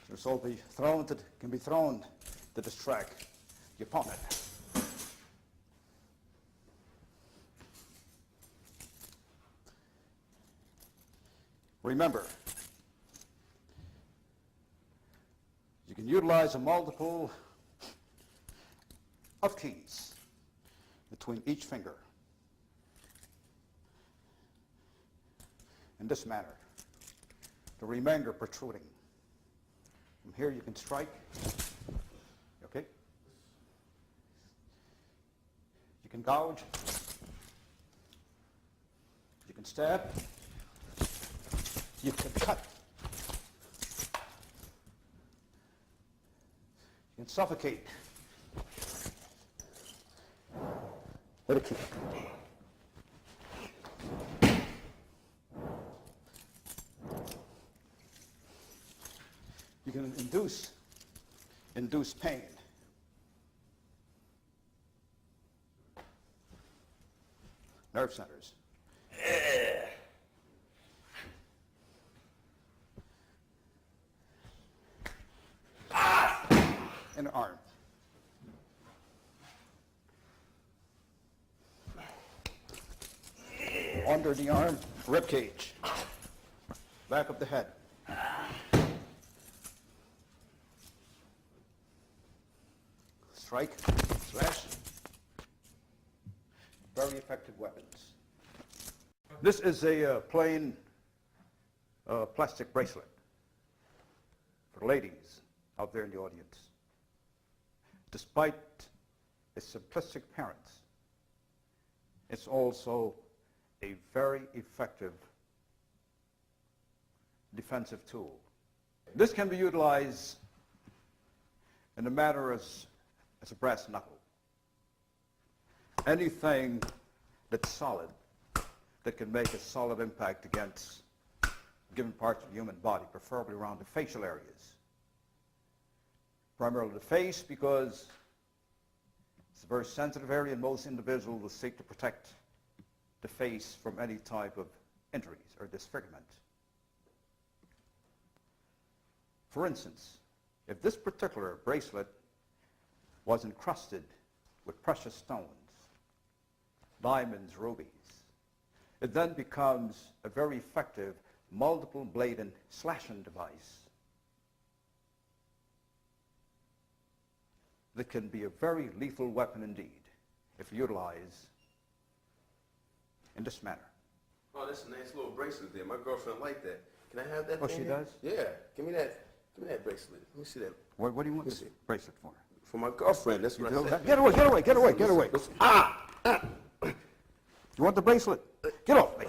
This will be thrown to, can be thrown to distract the opponent. Remember, you can utilize a multiple of keys between each finger in this manner, the remainder protruding. From here you can strike, okay? You can gouge, you can stab, you can cut, you can suffocate with a key. You can induce pain. Nerve centers. Inner arm. Under the arm, rib cage. Back of the head. Strike, slash. Very effective weapons. This is a plain plastic bracelet for ladies out there in the audience. Despite its simplistic appearance, it's also a very effective defensive tool. This can be utilized in a manner as a brass knuckle. Anything that's solid, that can make a solid impact against given parts of the human body, preferably around the facial areas. Primarily the face, because it's a very sensitive area and most individuals will seek to protect the face from any type of injuries or disfigurement. For instance, if this particular bracelet was encrusted with precious stones, diamonds, rubies, it then becomes a very effective multiple-bladed slashing device that can be a very lethal weapon indeed if utilized in this manner. Oh, that's a nice little bracelet there. My girlfriend liked that. Can I have that? Oh, she does? Yeah. Give me that bracelet. Let me see that. What do you want this bracelet for? For my girlfriend. That's what I said. Get away, get away, get away, get away. You want the bracelet? Get off me.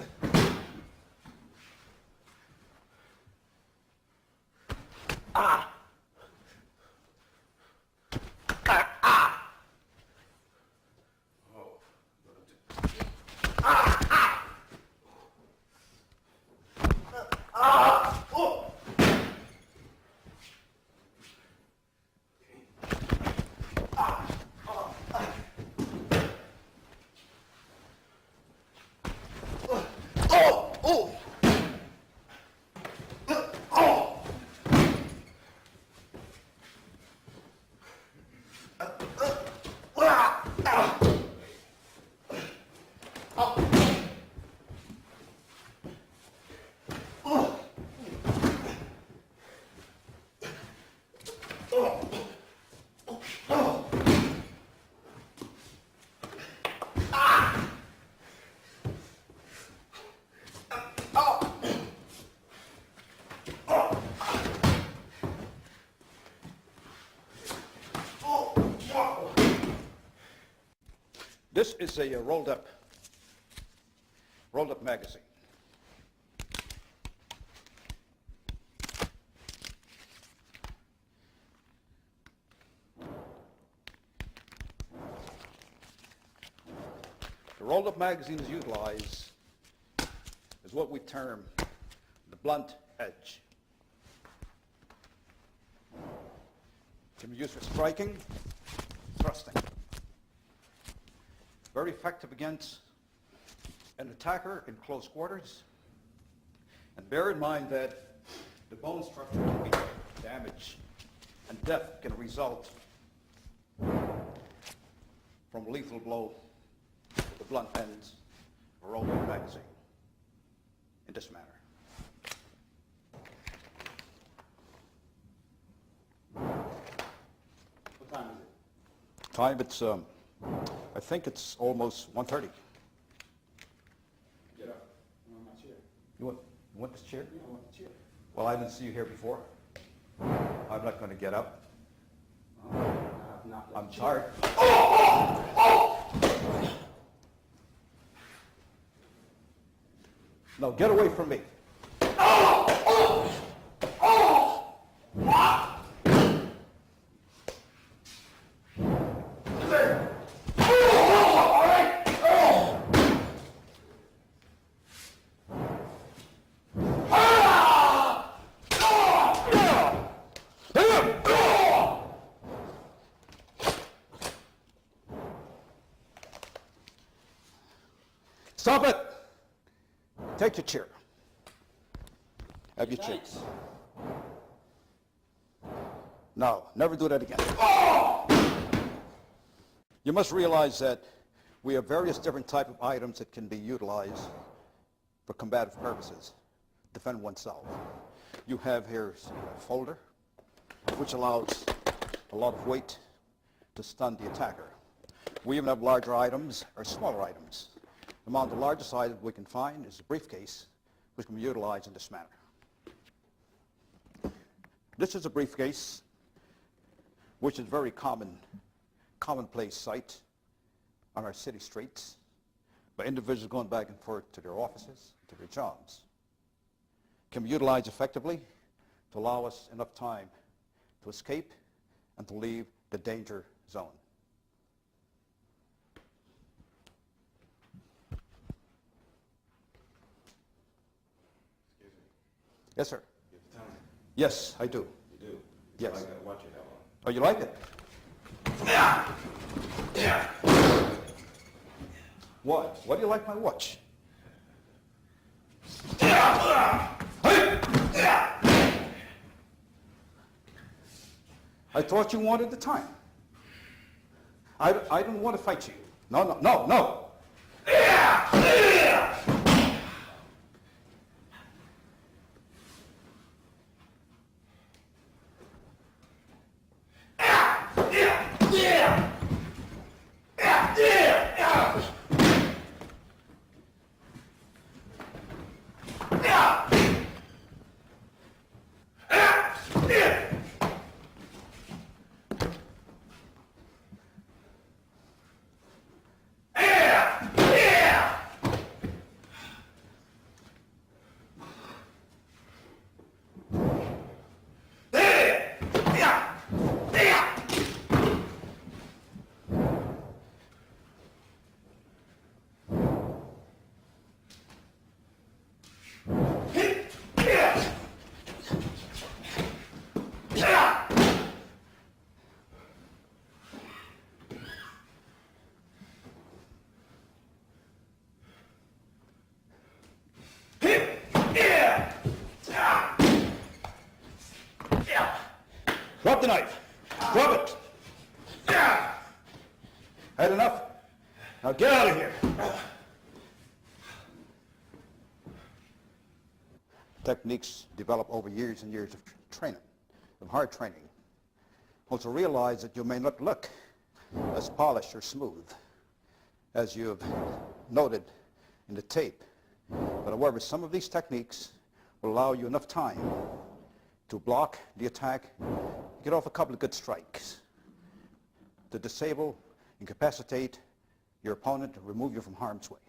This is a rolled up magazine. The rolled up magazine is utilized as what we term the blunt edge. It can be used for striking, thrusting. Very effective against an attacker in close quarters. And bear in mind that the bone structure can be damaged and death can result from a lethal blow with the blunt ends of a rolled magazine in this manner. What time is it? Time, it's I think it's almost 1:30. Get up. I want my chair. You want this chair? Yeah, I want the chair. Well, I didn't see you here before. I'm not going to get up. I'm tired. No, get away from me. Stop it! Take your chair. Have your chair. No, never do that again. You must realize that we have various different type of items that can be utilized for combative purposes, defend oneself. You have here a folder, which allows a lot of weight to stun the attacker. We even have larger items or smaller items. Among the largest items we can find is a briefcase, which can be utilized in this manner. This is a briefcase, which is a very commonplace sight on our city streets, by individuals going back and forth to their offices, to their jobs. Can be utilized effectively to allow us enough time to escape and to leave the danger zone. Yes, sir. You have time? Yes, I do. You do? Yes. So I gotta watch it that long. Oh, you like it? What? Why do you like my watch? I thought you wanted the time. I don't want to fight you. No, no, no, no. Drop the knife. Drop it. Had enough? Now get out of here. techniques developed over years and years of training, of hard training. Also realize that you may not look as polished or smooth as you have noted in the tape. But however, some of these techniques will allow you enough time to block the attack, get off a couple of good strikes, to disable, incapacitate your opponent, and remove you from harm's way.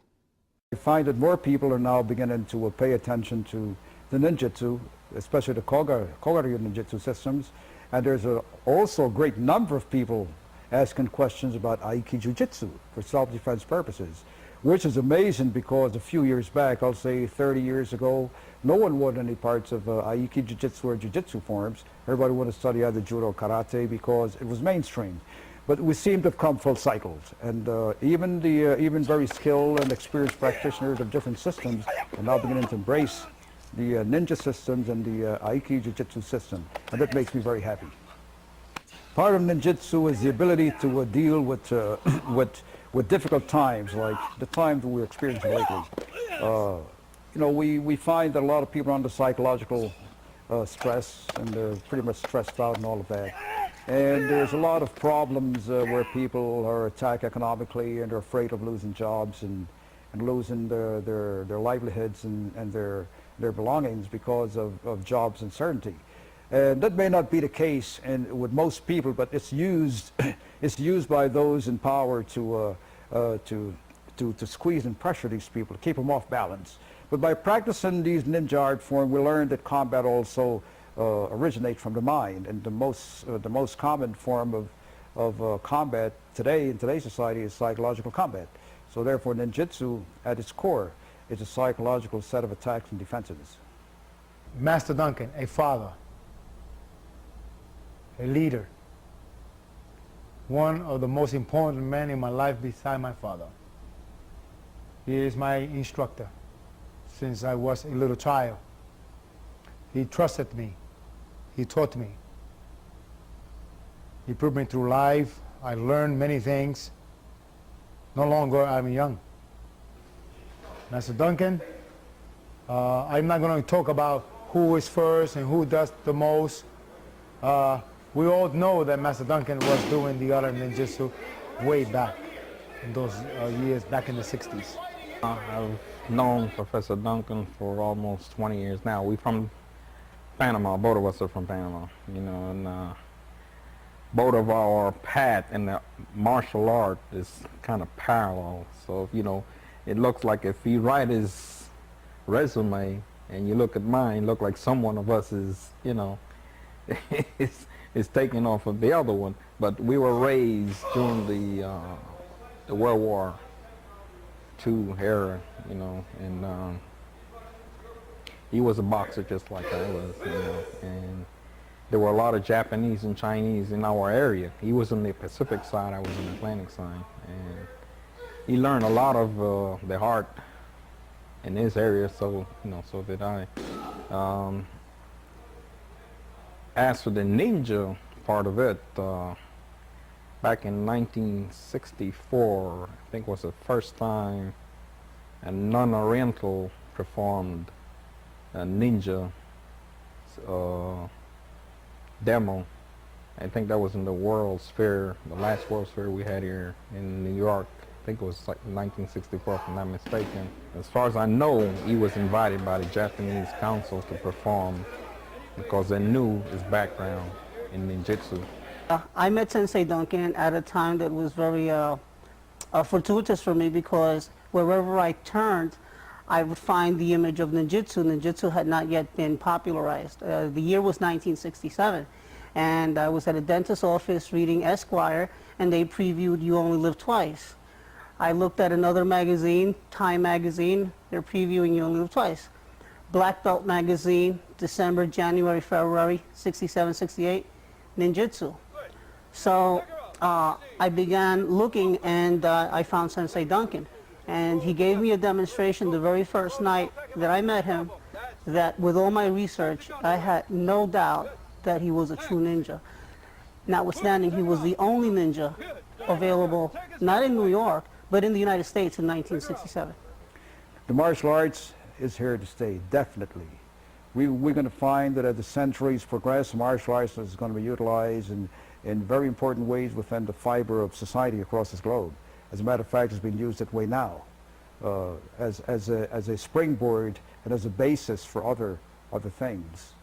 I find that more people are now beginning to pay attention to the ninjutsu, especially the Koga Ryu ninjutsu systems, and there's also a great number of people asking questions about Aiki Jiu-Jitsu for self-defense purposes, which is amazing because a few years back, I'll say 30 years ago, no one wanted any parts of Aiki Jiu-Jitsu or Jiu-Jitsu forms. Everybody wanted to study either Judo or Karate because it was mainstream. But we seem to have come full cycles, and even very skilled and experienced practitioners of different systems are now beginning to embrace the ninja systems and the Aiki Jiu-Jitsu system, and that makes me very happy. Part of ninjutsu is the ability to deal with difficult times, like the times we're experiencing lately. You know, we find that a lot of people are under psychological stress, and they're pretty much stressed out and all of that. And there's a lot of problems where people are attacked economically and are afraid of losing jobs and losing their livelihoods and their belongings because of jobs uncertainty. And that may not be the case with most people, but it's used by those in power to squeeze and pressure these people, to keep them off balance. But by practicing these ninja art forms, we learn that combat also originates from the mind, and the most common form of combat today in today's society is psychological combat. So therefore, ninjutsu at its core is a psychological set of attacks and defenses. Master Duncan, a father, a leader, one of the most important men in my life beside my father. He is my instructor since I was a little child. He trusted me. He taught me. He put me through life. I learned many things. No longer I'm young. Master Duncan, I'm not going to talk about who is first and who does the most. We all know that Master Duncan was doing the other ninjutsu way back in those years, back in the 60s. I've known Professor Duncan for almost 20 years now. We're from Panama. Both of us are from Panama, you know, and both of our path in the martial art is kind of parallel. So, you know, it looks like if you write his resume and you look at mine, look like someone of us is, you know, is taking off of the other one. But we were raised during the World War II era, you know, and he was a boxer just like I was, you know, and there were a lot of Japanese and Chinese in our area. He was on the Pacific side, I was on the Atlantic side, and he learned a lot of the art in his area, so, you know, so did I. As for the ninja part of it, back in 1964, I think was the first time a non-Oriental performed a ninja demo. I think that was in the World's Fair, the last World's Fair we had here in New York. I think it was like 1964 if I'm not mistaken. As far as I know, he was invited by the Japanese council to perform because they knew his background in ninjutsu. I met Sensei Duncan at a time that was very fortuitous for me because wherever I turned, I would find the image of ninjutsu. Ninjutsu had not yet been popularized. The year was 1967, and I was at a dentist's office reading Esquire, and they previewed You Only Live Twice. I looked at another magazine, Time magazine, they're previewing You Only Live Twice. Black Belt magazine, December, January, February, 67, 68, ninjutsu. So I began looking, and I found Sensei Duncan. And he gave me a demonstration the very first night that I met him that with all my research, I had no doubt that he was a true ninja. Notwithstanding, he was the only ninja available, not in New York, but in the United States in 1967. The martial arts is here to stay, definitely. we're going to find that as the centuries progress, martial arts is going to be utilized in very important ways within the fiber of society across this globe. As a matter of fact, it's being used that way now, as a springboard and as a basis for other things.